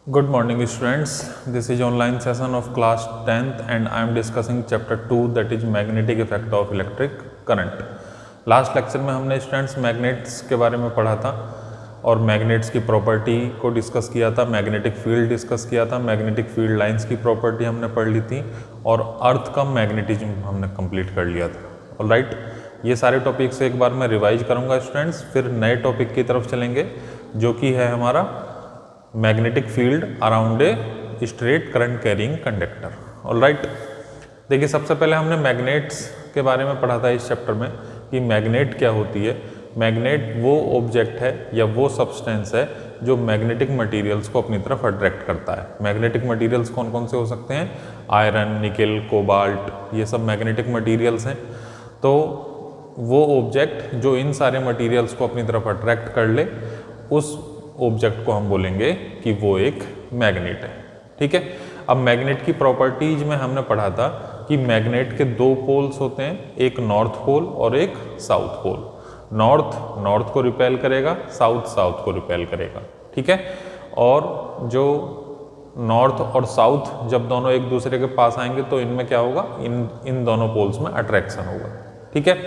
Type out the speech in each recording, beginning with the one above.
Good morning students, this is online session of class 10th and I am discussing chapter 2 that is magnetic effect of electric current. Last lecture में हमने students magnets के बारे में पढ़ा था और magnets की प्रॉपर्टी को डिस्कस किया था, मैग्नेटिक फील्ड डिस्कस किया था, मैग्नेटिक फील्ड लाइंस की प्रॉपर्टी हमने पढ़ ली थी और अर्थ का मैग्नेटिज्म हमने कंप्लीट कर लिया था। ऑलराइट, ये सारे टॉपिक्स एक बार मैं रिवाइज करूँगा स्टूडेंट्स, फिर नए टॉपिक की तरफ चलेंगे जो कि है हमारा magnetic field around a straight current carrying conductor. Alright, देखिए सबसे पहले हमने मैग्नेट्स के बारे में पढ़ा था इस चैप्टर में कि मैग्नेट क्या होती है। मैग्नेट वो ऑब्जेक्ट है या वो सब्सटेंस है जो मैग्नेटिक मटेरियल्स को अपनी तरफ अट्रैक्ट करता है। मैग्नेटिक मटेरियल्स कौन कौन से हो सकते हैं? आयरन, निकेल, कोबाल्ट, ये सब मैग्नेटिक मटेरियल्स हैं। तो वो ऑब्जेक्ट जो इन सारे मटेरियल्स को अपनी तरफ अट्रैक्ट कर ले, उस ऑब्जेक्ट को हम बोलेंगे कि वो एक मैग्नेट है। ठीक है, अब मैग्नेट की प्रॉपर्टीज में हमने पढ़ा था कि मैग्नेट के दो पोल्स होते हैं, एक नॉर्थ पोल और एक साउथ पोल। नॉर्थ नॉर्थ को रिपेल करेगा, साउथ साउथ को रिपेल करेगा। ठीक है, और जो नॉर्थ और साउथ जब दोनों एक दूसरे के पास आएंगे तो इनमें क्या होगा, इन दोनों पोल्स में अट्रैक्शन होगा। ठीक है,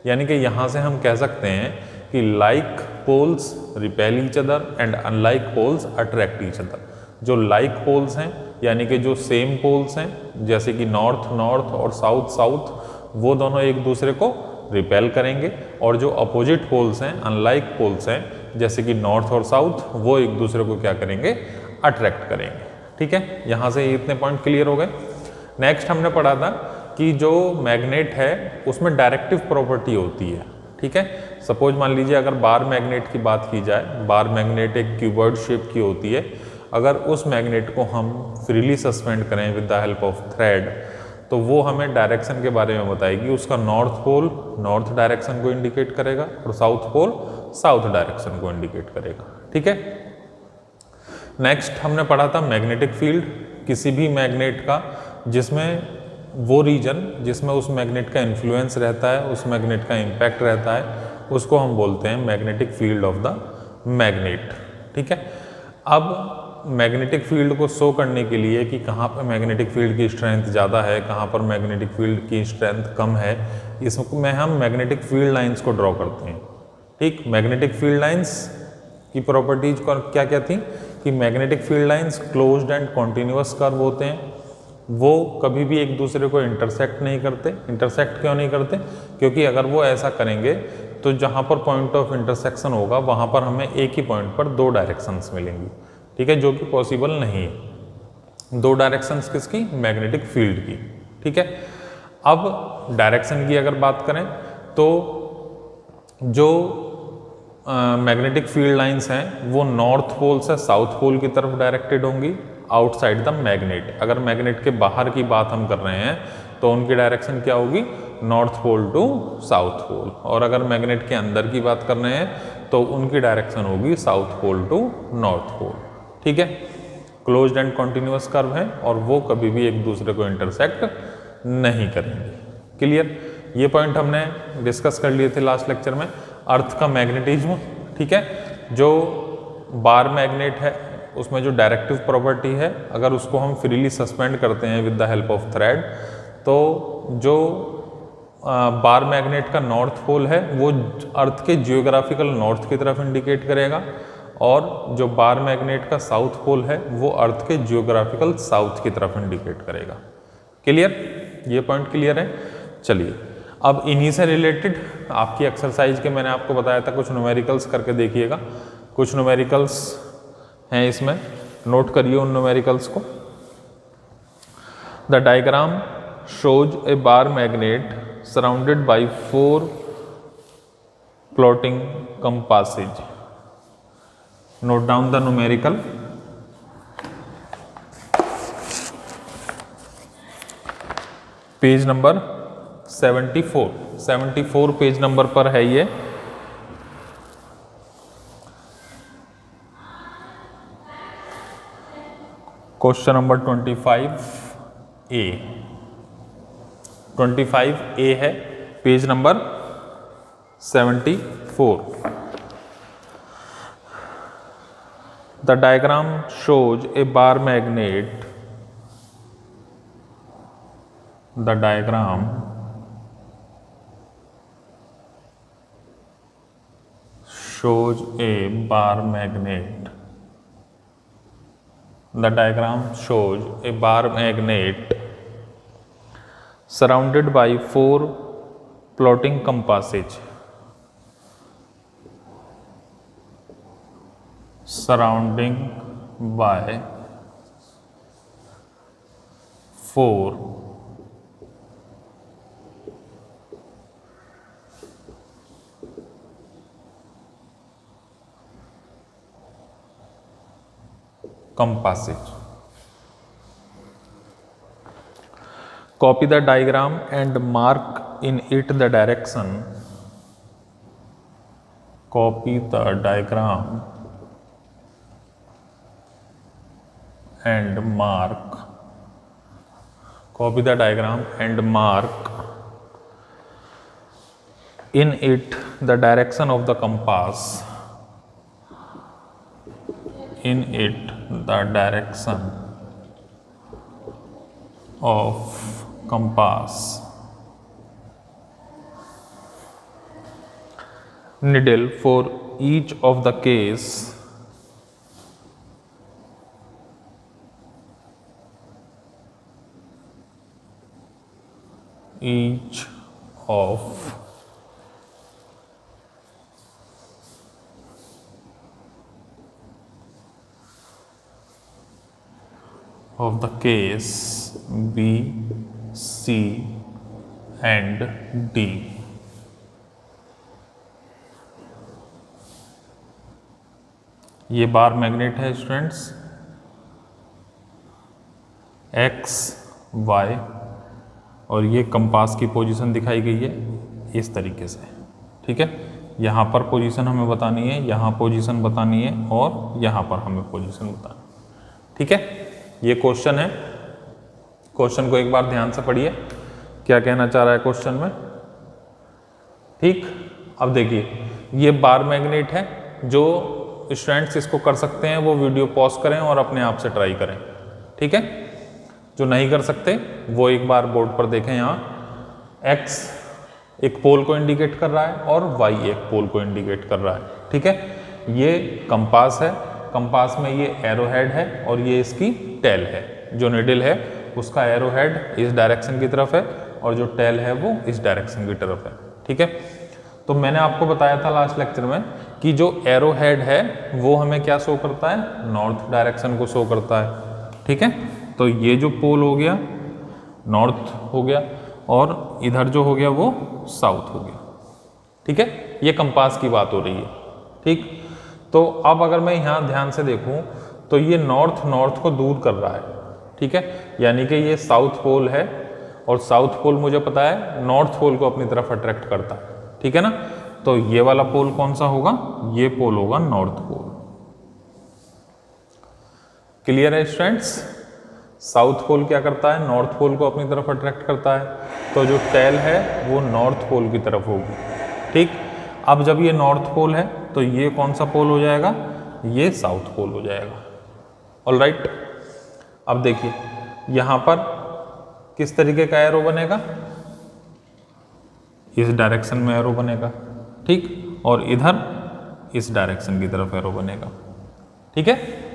यानी कि यहाँ से हम कह सकते हैं कि like poles repel each other and unlike poles attract each other. जो लाइक पोल्स हैं यानी कि जो सेम पोल्स हैं, जैसे कि नॉर्थ नॉर्थ और साउथ साउथ, वो दोनों एक दूसरे को रिपेल करेंगे, और जो अपोजिट पोल्स हैं, अनलाइक पोल्स हैं, जैसे कि नॉर्थ और साउथ, वो एक दूसरे को क्या करेंगे, अट्रैक्ट करेंगे। ठीक है, यहाँ से इतने पॉइंट क्लियर हो गए। नेक्स्ट हमने पढ़ा था कि जो मैग्नेट है उसमें डायरेक्टिव प्रॉपर्टी होती है। ठीक है, सपोज मान लीजिए अगर बार मैग्नेट की बात की जाए, बार मैग्नेट एक क्यूबॉइड शेप की होती है। अगर उस मैग्नेट को हम फ्रीली सस्पेंड करें with the help of thread, तो वो हमें डायरेक्शन के बारे में बताएगी। उसका नॉर्थ पोल नॉर्थ डायरेक्शन को इंडिकेट करेगा और साउथ पोल साउथ डायरेक्शन को इंडिकेट करेगा। ठीक है, नेक्स्ट हमने पढ़ा था मैग्नेटिक फील्ड, किसी भी मैग्नेट का जिसमें वो रीजन जिसमें उस मैग्नेट का इन्फ्लुएंस रहता है, उस मैग्नेट का इम्पैक्ट रहता है, उसको हम बोलते हैं magnetic field of the magnet. ठीक है, अब मैग्नेटिक फील्ड को शो करने के लिए कि कहाँ पर मैग्नेटिक फील्ड की स्ट्रेंथ ज़्यादा है, कहाँ पर मैग्नेटिक फील्ड की स्ट्रेंथ कम है, इसमें हम मैग्नेटिक फील्ड लाइंस को ड्रॉ करते हैं। ठीक, मैग्नेटिक फील्ड लाइंस की प्रॉपर्टीज क्या क्या थी कि magnetic field lines closed end continuous curve होते हैं, वो कभी भी एक दूसरे को इंटरसेक्ट नहीं करते। इंटरसेक्ट क्यों नहीं करते? क्योंकि अगर वो ऐसा करेंगे तो जहाँ पर पॉइंट ऑफ इंटरसेक्शन होगा वहाँ पर हमें एक ही पॉइंट पर दो डायरेक्शंस मिलेंगी। ठीक है, जो कि पॉसिबल नहीं है। दो डायरेक्शंस किसकी? मैग्नेटिक फील्ड की। ठीक है, अब डायरेक्शन की अगर बात करें तो जो मैग्नेटिक फील्ड लाइंस हैं वो नॉर्थ पोल से साउथ पोल की तरफ डायरेक्टेड होंगी आउटसाइड द मैग्नेट। अगर मैग्नेट के बाहर की बात हम कर रहे हैं तो उनकी डायरेक्शन क्या होगी? North pole to south pole. और अगर मैग्नेट के अंदर की बात कर रहे हैं तो उनकी डायरेक्शन होगी south pole to north pole. ठीक है, क्लोज्ड एंड कॉन्टिन्यूअस कर्व है और वो कभी भी एक दूसरे को इंटरसेक्ट नहीं करेंगे। क्लियर, ये पॉइंट हमने डिस्कस कर लिए थे लास्ट लेक्चर में। अर्थ का मैग्नेटिज्म, ठीक है, जो बार मैग्नेट है उसमें जो डायरेक्टिव प्रॉपर्टी है, अगर उसको हम फ्रीली सस्पेंड करते हैं with the help of thread, तो जो बार मैग्नेट का नॉर्थ पोल है वो अर्थ के जियोग्राफिकल नॉर्थ की तरफ इंडिकेट करेगा, और जो बार मैग्नेट का साउथ पोल है वो अर्थ के जियोग्राफिकल साउथ की तरफ इंडिकेट करेगा। क्लियर, ये पॉइंट क्लियर है। चलिए, अब इन्हीं से रिलेटेड आपकी एक्सरसाइज के मैंने आपको बताया था कुछ न्यूमेरिकल्स करके देखिएगा। कुछ न्यूमेरिकल्स हैं इसमें, नोट करिए उन न्यूमेरिकल्स को। The diagram shows a bar magnet surrounded by 4 floating compasses. Note down the numerical. Page number 74 page number पर है ये। क्वेश्चन नंबर 25A है, page number 74। The diagram shows a bar magnet. The diagram shows a bar magnet. The diagram shows a bar magnet surrounded by 4 floating compasses. Surrounding by 4 compasses. Copy the diagram and mark in it the direction. Copy the diagram and mark. Copy the diagram and mark in it the direction of the compass. In it the direction of compass. Needle for each of the case. Each of the case B, C and D. ये bar magnet है students, X, Y और ये compass की position दिखाई गई है इस तरीके से, ठीक है। यहाँ पर पोजीशन हमें बतानी है, यहाँ पोजीशन बतानी है और यहाँ पर हमें पोजीशन बतानी है, ठीक है। ये क्वेश्चन है, क्वेश्चन को एक बार ध्यान से पढ़िए, क्या कहना चाह रहा है क्वेश्चन में, ठीक। अब देखिए ये बार मैग्नेट है, जो स्टूडेंट्स इसको कर सकते हैं वो वीडियो पॉज करें और अपने आप से ट्राई करें, ठीक है। जो नहीं कर सकते वो एक बार बोर्ड पर देखें, यहाँ X एक पोल को इंडिकेट कर रहा है और Y एक पोल को इंडिकेट कर रहा है, ठीक है। ये कंपास है, कंपास में ये एरो हेड है और ये इसकी टेल है। जो निडल है उसका एरो हेड इस डायरेक्शन की तरफ है और जो टेल है वो इस डायरेक्शन की तरफ है, ठीक है। तो मैंने आपको बताया था लास्ट लेक्चर में कि जो एरो हेड है वो हमें क्या शो करता है, नॉर्थ डायरेक्शन को शो करता है, ठीक है। तो ये जो पोल हो गया नॉर्थ हो गया और इधर जो हो गया वो साउथ हो गया, ठीक है। ये कंपास की बात हो रही है, ठीक। तो अब अगर मैं यहाँ ध्यान से देखूँ तो ये नॉर्थ को दूर कर रहा है, ठीक है। यानी कि ये साउथ पोल है और साउथ पोल मुझे पता है नॉर्थ पोल को अपनी तरफ अट्रैक्ट करता है, ठीक है ना। तो ये वाला पोल कौन सा होगा, ये पोल होगा नॉर्थ पोल। क्लियर है स्टूडेंट्स। साउथ पोल क्या करता है, नॉर्थ पोल को अपनी तरफ अट्रैक्ट करता है, तो जो टेल है वो नॉर्थ पोल की तरफ होगी, ठीक। अब जब ये नॉर्थ पोल है तो ये कौन सा पोल हो जाएगा, ये साउथ पोल हो जाएगा। ऑलराइट, अब देखिए यहाँ पर किस तरीके का एरो बनेगा, इस डायरेक्शन में एरो बनेगा, ठीक। और इधर इस डायरेक्शन की तरफ एरो बनेगा, ठीक है।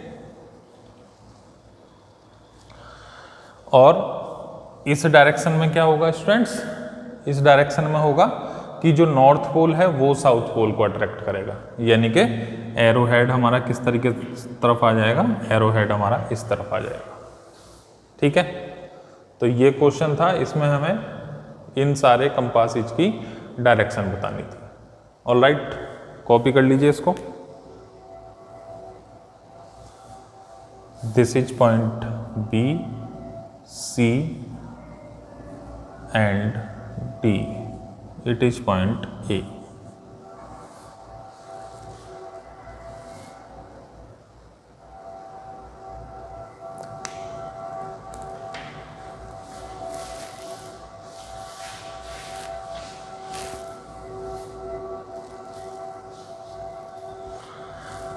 और इस डायरेक्शन में क्या होगा स्टूडेंट्स, इस डायरेक्शन में होगा कि जो नॉर्थ पोल है वो साउथ पोल को अट्रैक्ट करेगा, यानी कि एरो हेड हमारा किस तरीके तरफ आ जाएगा, एरो हेड हमारा इस तरफ आ जाएगा, ठीक है। तो ये क्वेश्चन था, इसमें हमें इन सारे कंपासेज की डायरेक्शन बतानी थी। ऑलराइट, कॉपी कर लीजिए इसको। This is point B, C and D, it is point A.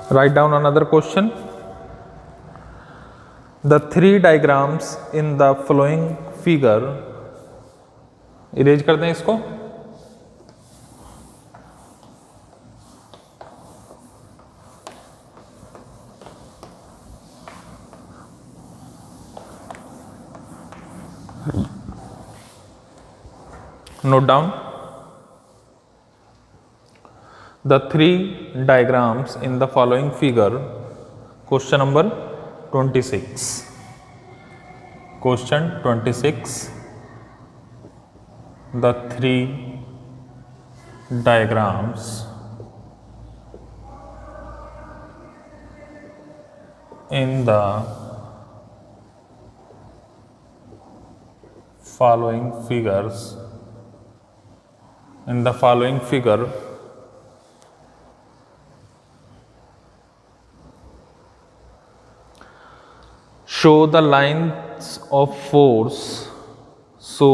Write down another question. The three diagrams in the following figure, erase कर दें इसको, note down the three diagrams in the following figure. Question number 26. Question 26. The three diagrams in the following figure show the lines of force. So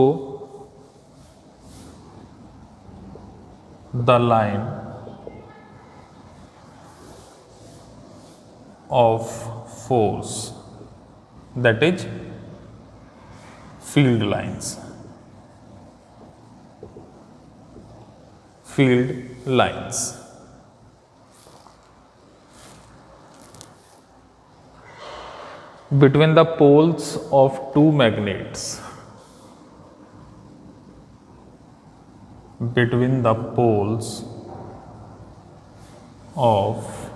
the line of force, that is field lines. Between the poles of two magnets. Between the poles of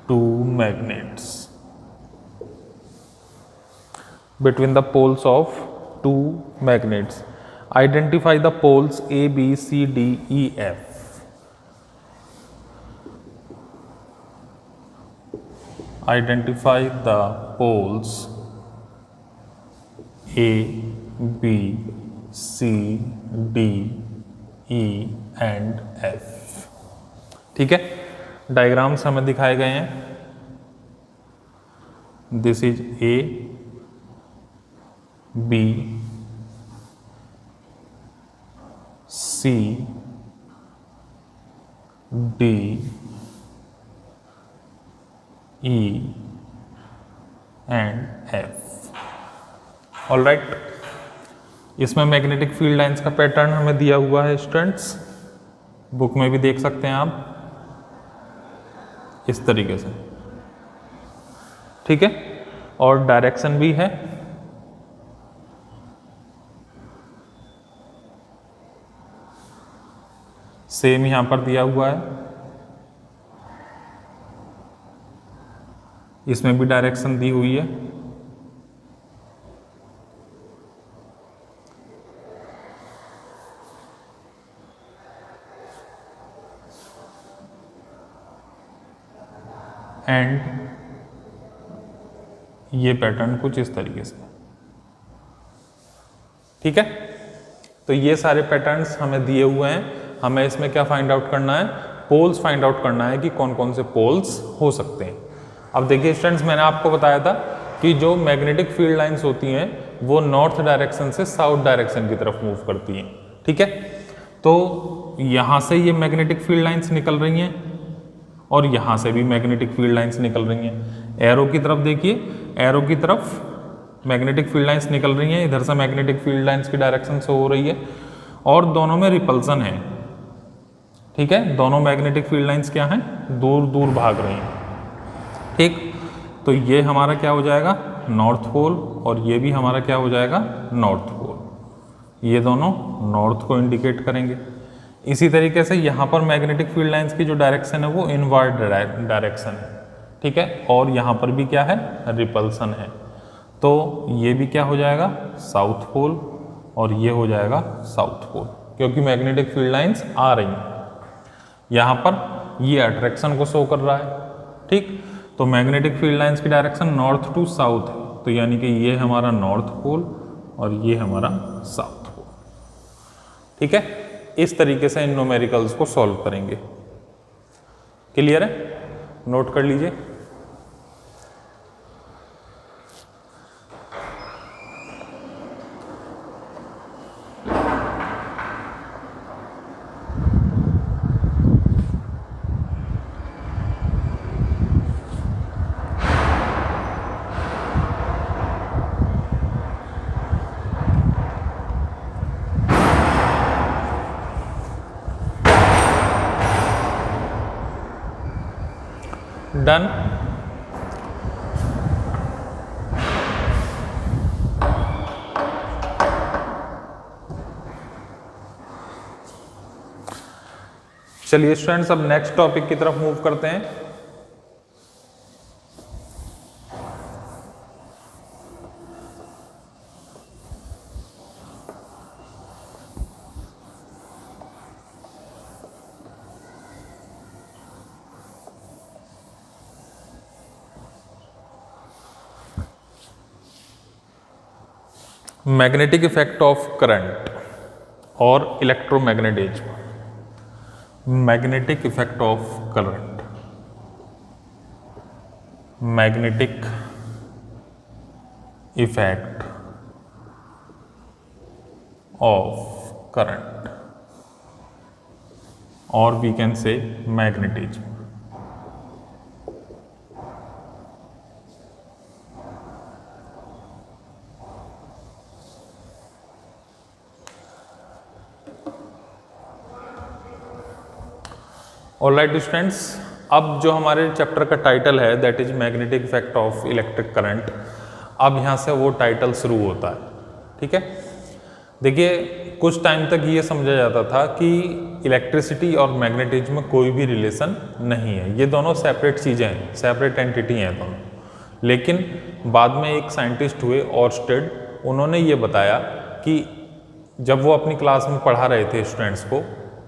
two magnets. Between the poles of two magnets. Identify the poles A, B, C, D, E, F. Identify the poles A, B, C, D, E and F. ठीक है, diagrams हमें दिखाए गए हैं. This is A, B, C, D, E and F. All right, इसमें magnetic field lines का pattern हमें दिया हुआ है स्टूडेंट्स, बुक में भी देख सकते हैं आप इस तरीके से. ठीक है, और डायरेक्शन भी है. सेम यहां पर दिया हुआ है, इसमें भी डायरेक्शन दी हुई है. एंड ये पैटर्न कुछ इस तरीके से. ठीक है, तो ये सारे पैटर्न्स हमें दिए हुए हैं. हमें इसमें क्या फाइंड आउट करना है, पोल्स फाइंड आउट करना है कि कौन कौन से पोल्स हो सकते हैं. अब देखिए स्टूडेंट्स, मैंने आपको बताया था कि जो मैग्नेटिक फील्ड लाइंस होती हैं वो नॉर्थ डायरेक्शन से साउथ डायरेक्शन की तरफ मूव करती हैं. ठीक है, तो यहाँ से ये मैग्नेटिक फील्ड लाइंस निकल रही हैं और यहाँ से भी मैग्नेटिक फील्ड लाइंस निकल रही हैं. एरो की तरफ देखिए, एरो की तरफ मैग्नेटिक फील्ड लाइंस निकल रही हैं, इधर से मैग्नेटिक फील्ड लाइंस की डायरेक्शन से हो रही है और दोनों में रिपल्सन है. ठीक है, दोनों मैग्नेटिक फील्ड लाइंस क्या हैं, दूर दूर भाग रही हैं. ठीक, तो ये हमारा क्या हो जाएगा, नॉर्थ पोल, और ये भी हमारा क्या हो जाएगा, नॉर्थ पोल. ये दोनों नॉर्थ को इंडिकेट करेंगे. इसी तरीके से यहाँ पर मैग्नेटिक फील्ड लाइंस की जो डायरेक्शन है वो इनवर्ड डायरेक्शन है. ठीक है, और यहाँ पर भी क्या है, रिपल्सन है. तो ये भी क्या हो जाएगा, साउथ पोल, और ये हो जाएगा साउथ पोल, क्योंकि मैग्नेटिक फील्ड लाइंस आ रही हैं. यहाँ पर ये अट्रैक्शन को शो कर रहा है. ठीक, तो मैग्नेटिक फील्ड लाइंस की डायरेक्शन नॉर्थ टू साउथ है, तो यानी कि ये हमारा नॉर्थ पोल और ये हमारा साउथ पोल. ठीक है, इस तरीके से इन न्यूमेरिकल्स को सॉल्व करेंगे. क्लियर है, नोट कर लीजिए. डन। चलिए स्टूडेंट्स, अब नेक्स्ट टॉपिक की तरफ मूव करते हैं। मैग्नेटिक इफेक्ट ऑफ करंट और electromagnetism. Magnetic effect of current, magnetic effect of current, और we can say magnetism. Alright students, अब जो हमारे चैप्टर का टाइटल है that is magnetic effect of electric current, अब यहाँ से वो टाइटल शुरू होता है। ठीक है, देखिए कुछ टाइम तक ये समझा जाता था कि इलेक्ट्रिसिटी और मैग्नेटिज्म में कोई भी रिलेशन नहीं है, ये दोनों सेपरेट चीज़ें हैं, सेपरेट एंटिटी हैं दोनों। लेकिन बाद में एक साइंटिस्ट हुए ऑर्स्टेड, उन्होंने ये बताया कि जब वो अपनी क्लास में पढ़ा रहे थे स्टूडेंट्स को,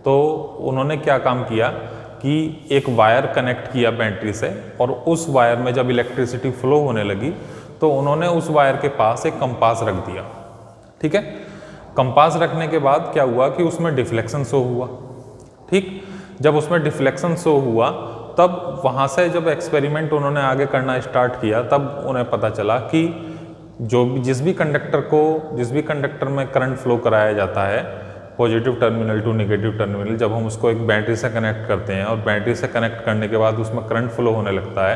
तो उन्होंने क्या काम किया कि एक वायर कनेक्ट किया बैटरी से, और उस वायर में जब इलेक्ट्रिसिटी फ्लो होने लगी तो उन्होंने उस वायर के पास एक कंपास रख दिया। ठीक है, कंपास रखने के बाद क्या हुआ कि उसमें डिफ्लेक्शन शो हुआ। ठीक, जब उसमें डिफ्लेक्शन शो हुआ तब वहाँ से जब एक्सपेरिमेंट उन्होंने आगे करना स्टार्ट किया, तब उन्हें पता चला कि जिस भी कंडक्टर में करंट फ्लो कराया जाता है, positive terminal to negative terminal, जब हम उसको एक बैटरी से कनेक्ट करते हैं और बैटरी से कनेक्ट करने के बाद उसमें करंट फ्लो होने लगता है,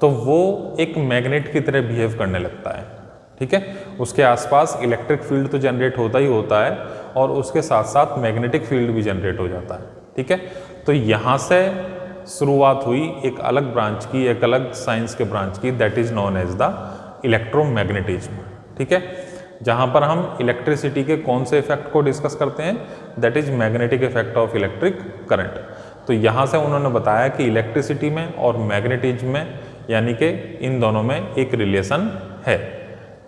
तो वो एक मैग्नेट की तरह बिहेव करने लगता है। ठीक है, उसके आसपास इलेक्ट्रिक फील्ड तो जनरेट होता ही होता है और उसके साथ साथ मैग्नेटिक फील्ड भी जनरेट हो जाता है। ठीक है, तो यहाँ से शुरुआत हुई एक अलग ब्रांच की, एक अलग साइंस के ब्रांच की, that is known as the electromagnetism. ठीक है, जहाँ पर हम इलेक्ट्रिसिटी के कौन से इफेक्ट को डिस्कस करते हैं, that is magnetic effect of electric current. तो यहाँ से उन्होंने बताया कि इलेक्ट्रिसिटी में और मैग्नेटिज्म में, यानी कि इन दोनों में एक रिलेशन है।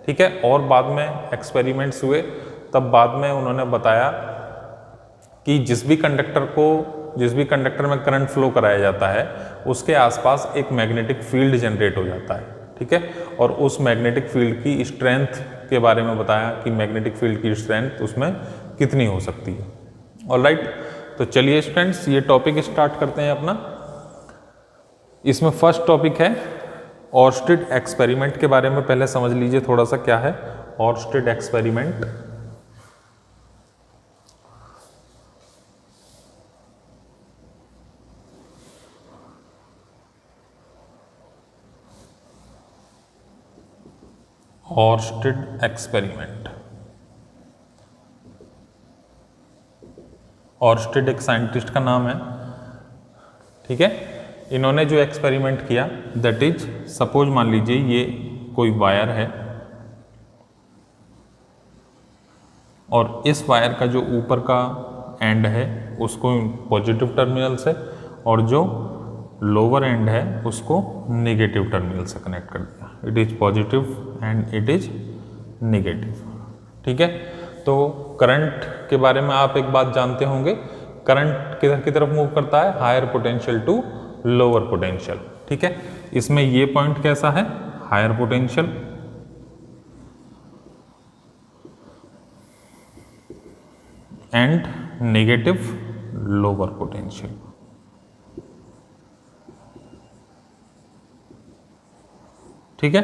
ठीक है, और बाद में एक्सपेरिमेंट्स हुए, तब बाद में उन्होंने बताया कि जिस भी कंडक्टर में करंट फ्लो कराया जाता है उसके आसपास एक मैग्नेटिक फील्ड जनरेट हो जाता है। ठीक है, और उस मैग्नेटिक फील्ड की स्ट्रेंथ के बारे में बताया कि मैग्नेटिक फील्ड की स्ट्रेंथ उसमें कितनी हो सकती है। ऑलराइट, तो चलिए स्टूडेंट्स ये टॉपिक स्टार्ट करते हैं अपना। इसमें फर्स्ट टॉपिक है ऑर्स्टेड एक्सपेरिमेंट के बारे में। पहले समझ लीजिए थोड़ा सा क्या है Oersted experiment. Oersted experiment, Oersted एक साइंटिस्ट का नाम है। ठीक है, इन्होंने जो एक्सपेरिमेंट किया दैट इज, सपोज मान लीजिए ये कोई वायर है और इस वायर का जो ऊपर का एंड है उसको पॉजिटिव टर्मिनल से और जो लोअर एंड है उसको नेगेटिव टर्मिनल से कनेक्ट कर दिया। It is positive and it is negative. ठीक है, तो करंट के बारे में आप एक बात जानते होंगे, करंट किधर की तरफ मूव करता है, higher potential to lower potential. ठीक है, इसमें ये पॉइंट कैसा है, higher potential, and negative lower potential. ठीक है,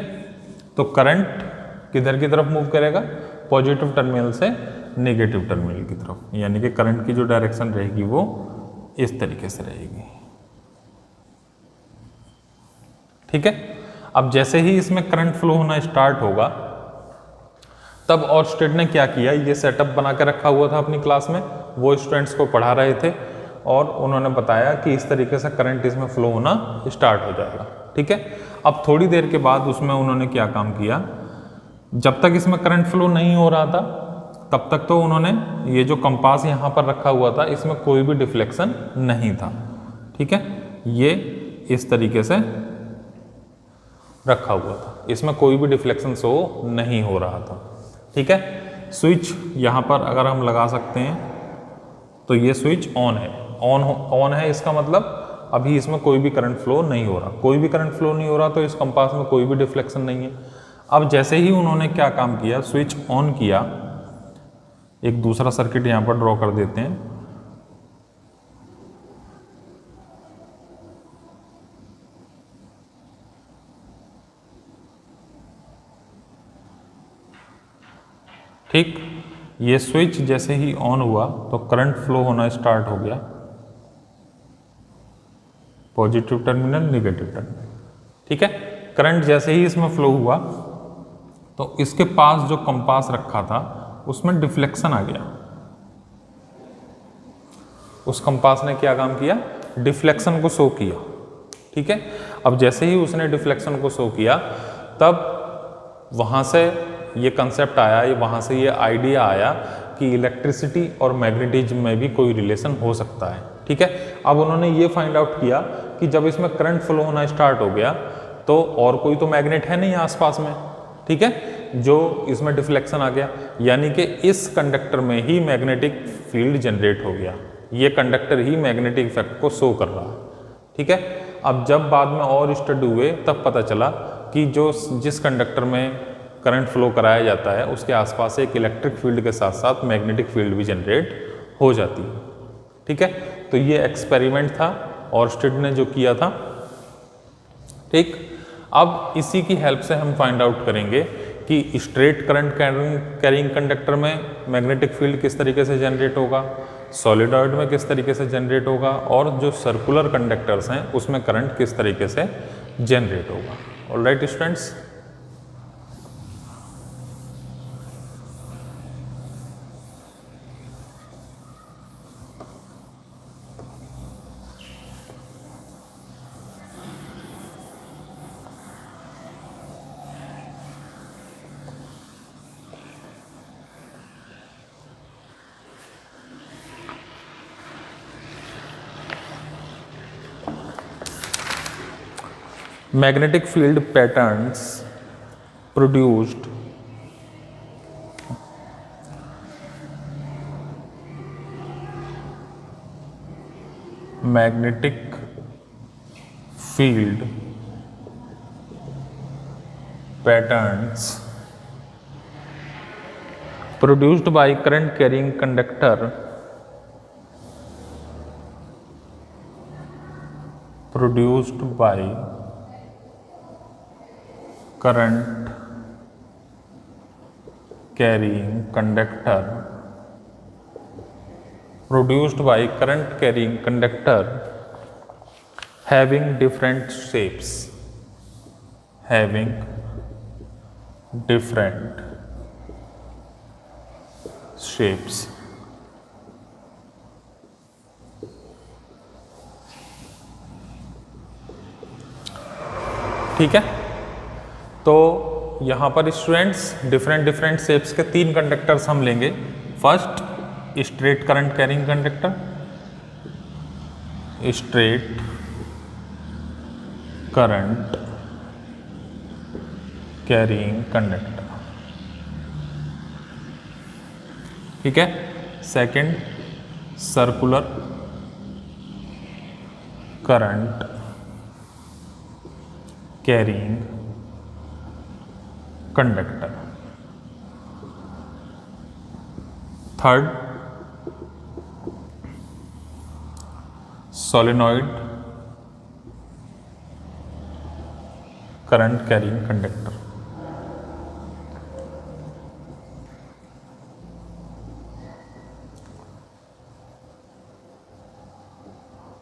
तो करंट किधर की तरफ मूव करेगा, पॉजिटिव टर्मिनल से नेगेटिव टर्मिनल की तरफ, यानी कि करंट की जो डायरेक्शन रहेगी वो इस तरीके से रहेगी। ठीक है, अब जैसे ही इसमें करंट फ्लो होना स्टार्ट होगा तब ऑर्स्टेड ने क्या किया, ये सेटअप बना के रखा हुआ था अपनी क्लास में, वो स्टूडेंट्स को पढ़ा रहे थे और उन्होंने बताया कि इस तरीके से करंट इसमें फ्लो होना स्टार्ट हो जाएगा। ठीक है, अब थोड़ी देर के बाद उसमें उन्होंने क्या काम किया, जब तक इसमें करंट फ्लो नहीं हो रहा था तब तक तो उन्होंने ये जो कंपास यहाँ पर रखा हुआ था इसमें कोई भी डिफ्लेक्शन नहीं था। ठीक है, ये इस तरीके से रखा हुआ था, इसमें कोई भी डिफ्लेक्शन शो नहीं हो रहा था। ठीक है, स्विच यहाँ पर अगर हम लगा सकते हैं तो ये स्विच ऑन है, ऑन है, इसका मतलब अभी इसमें कोई भी करंट फ्लो नहीं हो रहा, कोई भी करंट फ्लो नहीं हो रहा तो इस कंपास में कोई भी डिफ्लेक्शन नहीं है। अब जैसे ही उन्होंने क्या काम किया, स्विच ऑन किया, एक दूसरा सर्किट यहाँ पर ड्रॉ कर देते हैं। ठीक, ये स्विच जैसे ही ऑन हुआ तो करंट फ्लो होना स्टार्ट हो गया, पॉजिटिव टर्मिनल, नेगेटिव टर्मिनल। ठीक है, करंट जैसे ही इसमें फ्लो हुआ तो इसके पास जो कंपास रखा था उसमें डिफ्लेक्शन आ गया। उस कंपास ने क्या काम किया, डिफ्लेक्शन को शो किया। ठीक है, अब जैसे ही उसने डिफ्लेक्शन को शो किया तब वहाँ से ये कंसेप्ट आया, वहाँ से ये आइडिया आया कि इलेक्ट्रिसिटी और मैग्नेटिज्म में भी कोई रिलेशन हो सकता है। ठीक है, अब उन्होंने ये फाइंड आउट किया कि जब इसमें करंट फ्लो होना स्टार्ट हो गया तो और कोई तो मैग्नेट है नहीं आसपास में। ठीक है, जो इसमें डिफ्लेक्शन आ गया, यानी कि इस कंडक्टर में ही मैग्नेटिक फील्ड जनरेट हो गया, ये कंडक्टर ही मैग्नेटिक इफेक्ट को शो कर रहा है। ठीक है, अब जब बाद में और स्टडी हुए तब पता चला कि जिस कंडक्टर में करंट फ्लो कराया जाता है उसके आसपास एक इलेक्ट्रिक फील्ड के साथ साथ मैग्नेटिक फील्ड भी जनरेट हो जाती है। ठीक है, तो ये एक्सपेरिमेंट था ऑर्स्टेड ने जो किया था। ठीक, अब इसी की हेल्प से हम फाइंड आउट करेंगे कि स्ट्रेट करंट कैरिंग कंडक्टर में मैग्नेटिक फील्ड किस तरीके से जनरेट होगा, सॉलिडॉइड में किस तरीके से जनरेट होगा, और जो सर्कुलर कंडक्टर्स हैं उसमें करंट किस तरीके से जनरेट होगा। Alright students, magnetic field patterns produced magnetic field patterns produced by current carrying conductor produced by current carrying conductor produced by current carrying conductor having different shapes, having different shapes। ठीक है, तो यहाँ पर students different shapes के 3 conductors हम लेंगे। First, straight current carrying conductor, straight current carrying conductor. ठीक है, second, circular current carrying conductor. Third, solenoid current carrying conductor.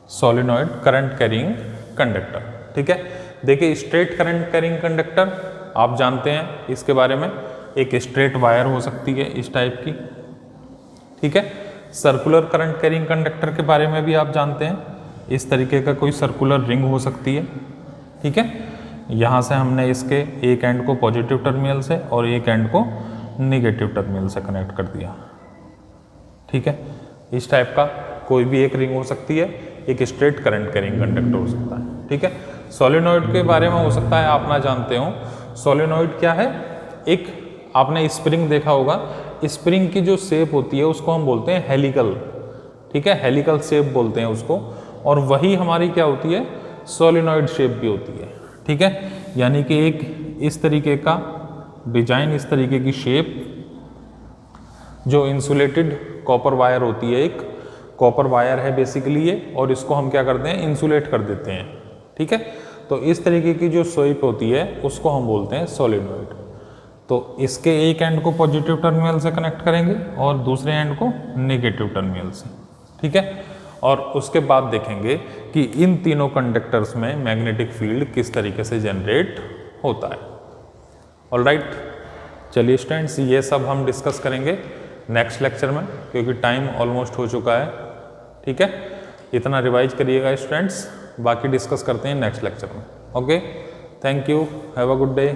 Solenoid current carrying conductor. ठीक है, देखिए स्ट्रेट करंट कैरिंग कंडक्टर आप जानते हैं इसके बारे में, एक स्ट्रेट वायर हो सकती है इस टाइप की। ठीक है, सर्कुलर करंट कैरिंग कंडक्टर के बारे में भी आप जानते हैं, इस तरीके का कोई सर्कुलर रिंग हो सकती है, ठीक है। यहाँ से हमने इसके एक एंड को पॉजिटिव टर्मिनल से और एक एंड को निगेटिव टर्मिनल से कनेक्ट कर दिया, ठीक है। इस टाइप का कोई भी एक रिंग हो सकती है, एक स्ट्रेट करंट कैरिंग कंडक्टर हो सकता है, ठीक है। सोलेनॉइड के बारे में हो सकता है आप ना जानते हो। सोलेनॉइड क्या है? एक आपने स्प्रिंग देखा होगा, स्प्रिंग की जो शेप होती है उसको हम बोलते हैं हेलिकल, ठीक है, हेलिकल शेप बोलते हैं उसको, और वही हमारी क्या होती है, सोलेनॉइड शेप भी होती है, ठीक है। यानी कि एक इस तरीके का डिजाइन, इस तरीके की शेप, जो इंसुलेटेड कॉपर वायर होती है, एक कॉपर वायर है बेसिकली ये, और इसको हम क्या करते हैं, इंसुलेट कर देते हैं, ठीक है। तो इस तरीके की जो शेप होती है उसको हम बोलते हैं सोलेनॉइड। तो इसके एक एंड को पॉजिटिव टर्मिनल से कनेक्ट करेंगे और दूसरे एंड को नेगेटिव टर्मिनल से, ठीक है। और उसके बाद देखेंगे कि इन तीनों कंडक्टर्स में मैग्नेटिक फील्ड किस तरीके से जनरेट होता है। ऑलराइट, चलिए स्टूडेंट्स, ये सब हम डिस्कस करेंगे नेक्स्ट लेक्चर में, क्योंकि टाइम ऑलमोस्ट हो चुका है, ठीक है। इतना रिवाइज करिएगा स्टूडेंट्स, बाकी डिस्कस करते हैं नेक्स्ट लेक्चर में। Okay, thank you, have a good day.